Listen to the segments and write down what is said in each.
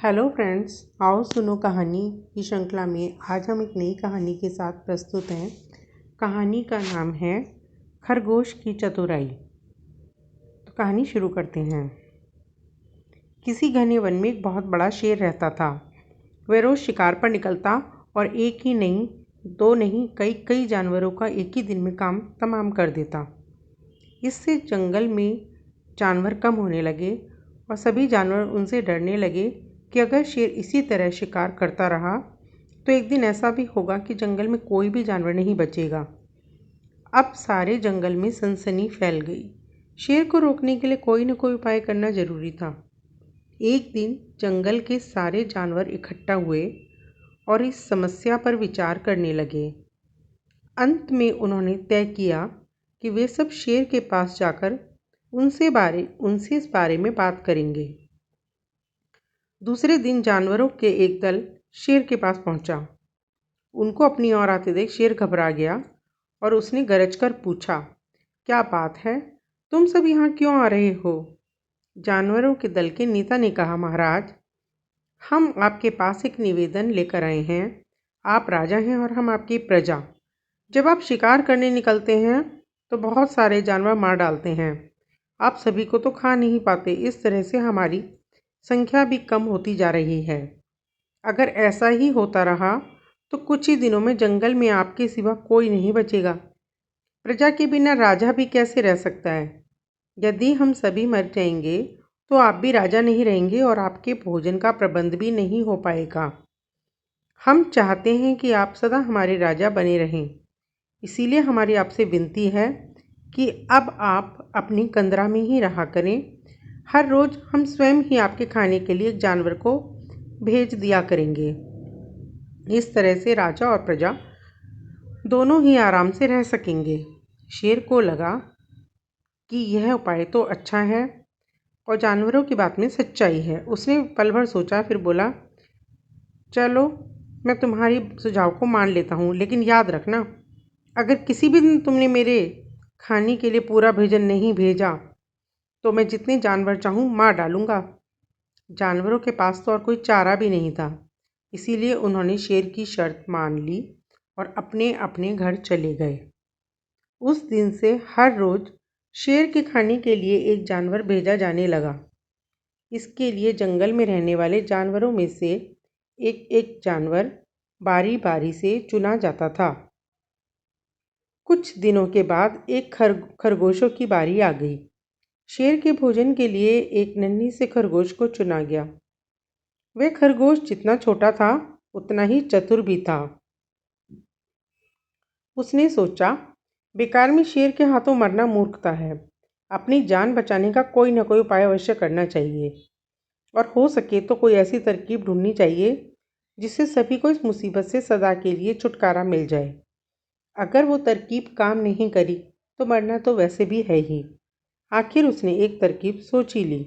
Hello friends, आओ सुनो कहानी की श्रृंखला में आज हम एक नई कहानी के साथ प्रस्तुत हैं। कहानी का नाम है खरगोश की चतुराई। तो कहानी शुरू करते हैं। किसी घने वन में एक बहुत बड़ा शेर रहता था। वह रोज़ शिकार पर निकलता और एक ही नहीं, दो नहीं, कई कई जानवरों का एक ही दिन में काम तमाम कर देता। इससे जंगल में जानवर कम होने लगे और सभी जानवर उनसे डरने लगे कि अगर शेर इसी तरह शिकार करता रहा तो एक दिन ऐसा भी होगा कि जंगल में कोई भी जानवर नहीं बचेगा। अब सारे जंगल में सनसनी फैल गई। शेर को रोकने के लिए कोई न कोई उपाय करना जरूरी था। एक दिन जंगल के सारे जानवर इकट्ठा हुए और इस समस्या पर विचार करने लगे। अंत में उन्होंने तय किया कि वे सब शेर के पास जाकर उनसे इस बारे में बात करेंगे। दूसरे दिन जानवरों के एक दल शेर के पास पहुंचा। उनको अपनी ओर आते देख शेर घबरा गया और उसने गरजकर पूछा, क्या बात है? तुम सब यहाँ क्यों आ रहे हो? जानवरों के दल के नेता ने कहा, महाराज, हम आपके पास एक निवेदन लेकर आए हैं। आप राजा हैं और हम आपकी प्रजा। जब आप शिकार करने निकलते हैं तो बहुत सारे जानवर मार डालते हैं। आप सभी को तो खा नहीं पाते। इस तरह से हमारी संख्या भी कम होती जा रही है। अगर ऐसा ही होता रहा तो कुछ ही दिनों में जंगल में आपके सिवा कोई नहीं बचेगा। प्रजा के बिना राजा भी कैसे रह सकता है? यदि हम सभी मर जाएंगे तो आप भी राजा नहीं रहेंगे और आपके भोजन का प्रबंध भी नहीं हो पाएगा। हम चाहते हैं कि आप सदा हमारे राजा बने रहें। इसीलिए हमारी आपसे विनती है कि अब आप अपनी कंदरा में ही रहा करें। हर रोज़ हम स्वयं ही आपके खाने के लिए एक जानवर को भेज दिया करेंगे। इस तरह से राजा और प्रजा दोनों ही आराम से रह सकेंगे। शेर को लगा कि यह उपाय तो अच्छा है और जानवरों की बात में सच्चाई है। उसने पल भर सोचा, फिर बोला, चलो मैं तुम्हारी सुझाव को मान लेता हूँ, लेकिन याद रखना, अगर किसी भी दिन तुमने मेरे खाने के लिए पूरा भोजन नहीं भेजा तो मैं जितने जानवर चाहूँ मार डालूँगा। जानवरों के पास तो और कोई चारा भी नहीं था, इसीलिए उन्होंने शेर की शर्त मान ली और अपने अपने घर चले गए। उस दिन से हर रोज़ शेर के खाने के लिए एक जानवर भेजा जाने लगा। इसके लिए जंगल में रहने वाले जानवरों में से एक एक जानवर बारी बारी से चुना जाता था। कुछ दिनों के बाद एक खरगोशों की बारी आ गई। शेर के भोजन के लिए एक नन्ही से खरगोश को चुना गया। वह खरगोश जितना छोटा था उतना ही चतुर भी था। उसने सोचा, बेकार में शेर के हाथों मरना मूर्खता है। अपनी जान बचाने का कोई न कोई उपाय अवश्य करना चाहिए और हो सके तो कोई ऐसी तरकीब ढूंढनी चाहिए जिससे सभी को इस मुसीबत से सदा के लिए छुटकारा मिल जाए। अगर वो तरकीब काम नहीं करी तो मरना तो वैसे भी है ही। आखिर उसने एक तरकीब सोच ही ली।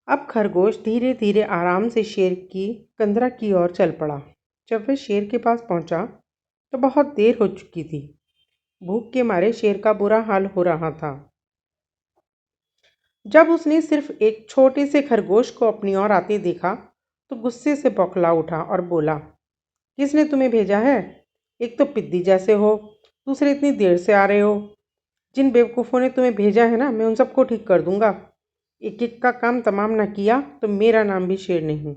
अब खरगोश धीरे धीरे आराम से शेर की कंदरा की ओर चल पड़ा। जब वह शेर के पास पहुंचा तो बहुत देर हो चुकी थी। भूख के मारे शेर का बुरा हाल हो रहा था। जब उसने सिर्फ एक छोटे से खरगोश को अपनी ओर आते देखा तो गुस्से से बौखला उठा और बोला, किसने तुम्हें भेजा है? एक तो पिद्दी जैसे हो, दूसरे इतनी देर से आ रहे हो। जिन बेवकूफ़ों ने तुम्हें भेजा है ना, मैं उन सबको ठीक कर दूंगा। एक एक का काम तमाम न किया तो मेरा नाम भी शेर नहीं।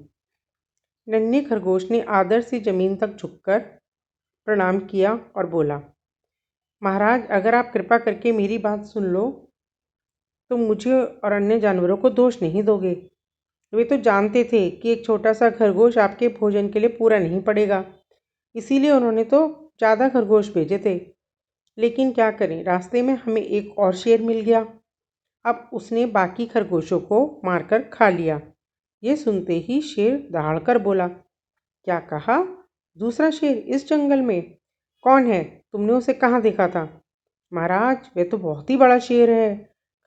नन्हे खरगोश ने आदर से जमीन तक झुककर प्रणाम किया और बोला, महाराज, अगर आप कृपा करके मेरी बात सुन लो तो मुझे और अन्य जानवरों को दोष नहीं दोगे। वे तो जानते थे कि एक छोटा सा खरगोश आपके भोजन के लिए पूरा नहीं पड़ेगा, इसीलिए उन्होंने तो ज़्यादा खरगोश भेजे थे। लेकिन क्या करें, रास्ते में हमें एक और शेर मिल गया। अब उसने बाकी खरगोशों को मारकर खा लिया। ये सुनते ही शेर दहाड़कर बोला, क्या कहा? दूसरा शेर इस जंगल में? कौन है? तुमने उसे कहाँ देखा था? महाराज, वह तो बहुत ही बड़ा शेर है,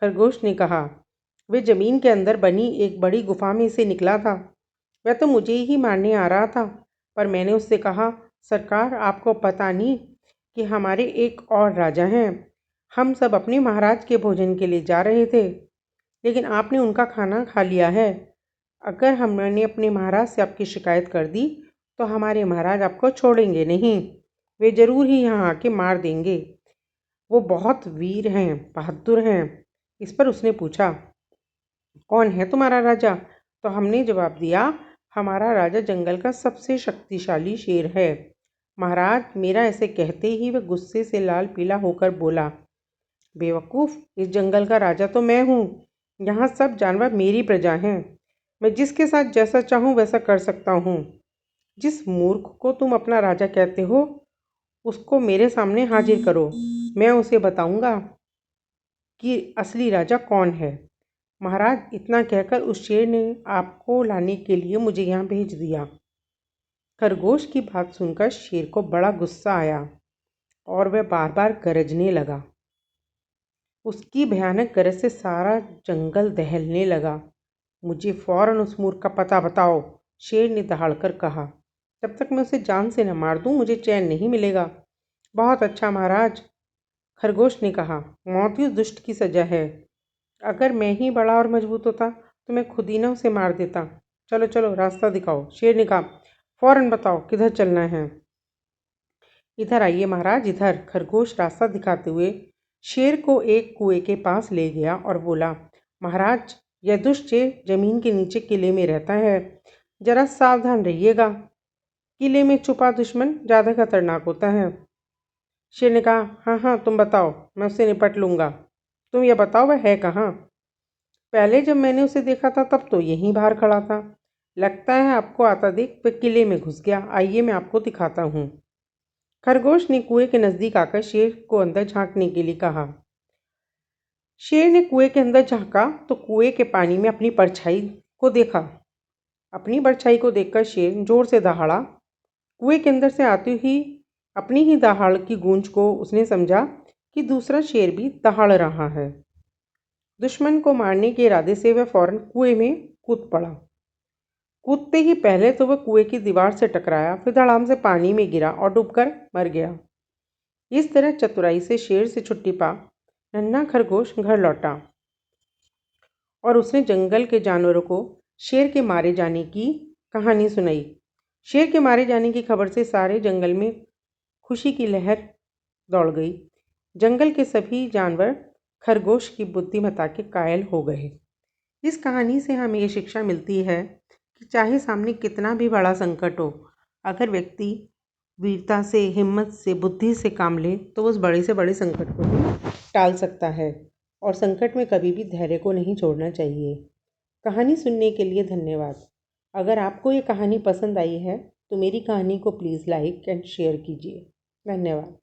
खरगोश ने कहा। वह जमीन के अंदर बनी एक बड़ी गुफा में से निकला था। वह तो मुझे ही मारने आ रहा था, पर मैंने उससे कहा, सरकार, आपको पता नहीं कि हमारे एक और राजा हैं। हम सब अपने महाराज के भोजन के लिए जा रहे थे, लेकिन आपने उनका खाना खा लिया है। अगर हमने अपने महाराज से आपकी शिकायत कर दी तो हमारे महाराज आपको छोड़ेंगे नहीं, वे ज़रूर ही यहाँ आके मार देंगे। वो बहुत वीर हैं, बहादुर हैं। इस पर उसने पूछा, कौन है तुम्हारा राजा? तो हमने जवाब दिया, हमारा राजा जंगल का सबसे शक्तिशाली शेर है। महाराज, मेरा ऐसे कहते ही वह गुस्से से लाल पीला होकर बोला, बेवकूफ़, इस जंगल का राजा तो मैं हूँ। यहाँ सब जानवर मेरी प्रजा हैं। मैं जिसके साथ जैसा चाहूँ वैसा कर सकता हूँ। जिस मूर्ख को तुम अपना राजा कहते हो उसको मेरे सामने हाजिर करो, मैं उसे बताऊंगा कि असली राजा कौन है। महाराज, इतना कहकर उस शेर ने आपको लाने के लिए मुझे यहाँ भेज दिया। खरगोश की बात सुनकर शेर को बड़ा गुस्सा आया और वह बार बार गरजने लगा। उसकी भयानक गरज से सारा जंगल दहलने लगा। मुझे फौरन उस मूर्ख का पता बताओ, शेर ने दहाड़कर कहा। जब तक मैं उसे जान से न मार दूं मुझे चैन नहीं मिलेगा। बहुत अच्छा महाराज, खरगोश ने कहा, मौत ही उस दुष्ट की सजा है। अगर मैं ही बड़ा और मजबूत होता तो मैं खुद ही ना उसे मार देता। चलो चलो, रास्ता दिखाओ, शेर ने कहा। फौरन बताओ किधर चलना है। इधर आइए महाराज, इधर। खरगोश रास्ता दिखाते हुए शेर को एक कुएं के पास ले गया और बोला, महाराज, यह दुष्ट शेर जमीन के नीचे किले में रहता है। जरा सावधान रहिएगा। किले में छुपा दुश्मन ज़्यादा खतरनाक होता है। शेर ने कहा, हाँ हाँ, तुम बताओ, मैं उससे निपट लूँगा। तुम यह बताओ वह है कहाँ? पहले जब मैंने उसे देखा था तब तो यहीं बाहर खड़ा था। लगता है आपको आता देख वह किले में घुस गया। आइए मैं आपको दिखाता हूँ। खरगोश ने कुएं के नज़दीक आकर शेर को अंदर झांकने के लिए कहा। शेर ने कुएं के अंदर झांका तो कुएं के पानी में अपनी परछाई को देखा। अपनी परछाई को देखकर शेर जोर से दहाड़ा। कुएं के अंदर से आती हुई अपनी ही दहाड़ की गूंज को उसने समझा कि दूसरा शेर भी दहाड़ रहा है। दुश्मन को मारने के इरादे से वह फौरन कुएं में कूद पड़ा। कूदते ही पहले तो वह कुएं की दीवार से टकराया, फिर धड़ाम से पानी में गिरा और डूबकर मर गया। इस तरह चतुराई से शेर से छुट्टी पा नन्हा खरगोश घर लौटा और उसने जंगल के जानवरों को शेर के मारे जाने की कहानी सुनाई। शेर के मारे जाने की खबर से सारे जंगल में खुशी की लहर दौड़ गई। जंगल के सभी जानवर खरगोश की बुद्धिमत्ता के कायल हो गए। इस कहानी से हमें ये शिक्षा मिलती है कि चाहे सामने कितना भी बड़ा संकट हो, अगर व्यक्ति वीरता से, हिम्मत से, बुद्धि से काम ले तो उस बड़े से बड़े संकट को भी टाल सकता है। और संकट में कभी भी धैर्य को नहीं छोड़ना चाहिए। कहानी सुनने के लिए धन्यवाद। अगर आपको ये कहानी पसंद आई है तो मेरी कहानी को प्लीज़ लाइक एंड शेयर कीजिए। धन्यवाद।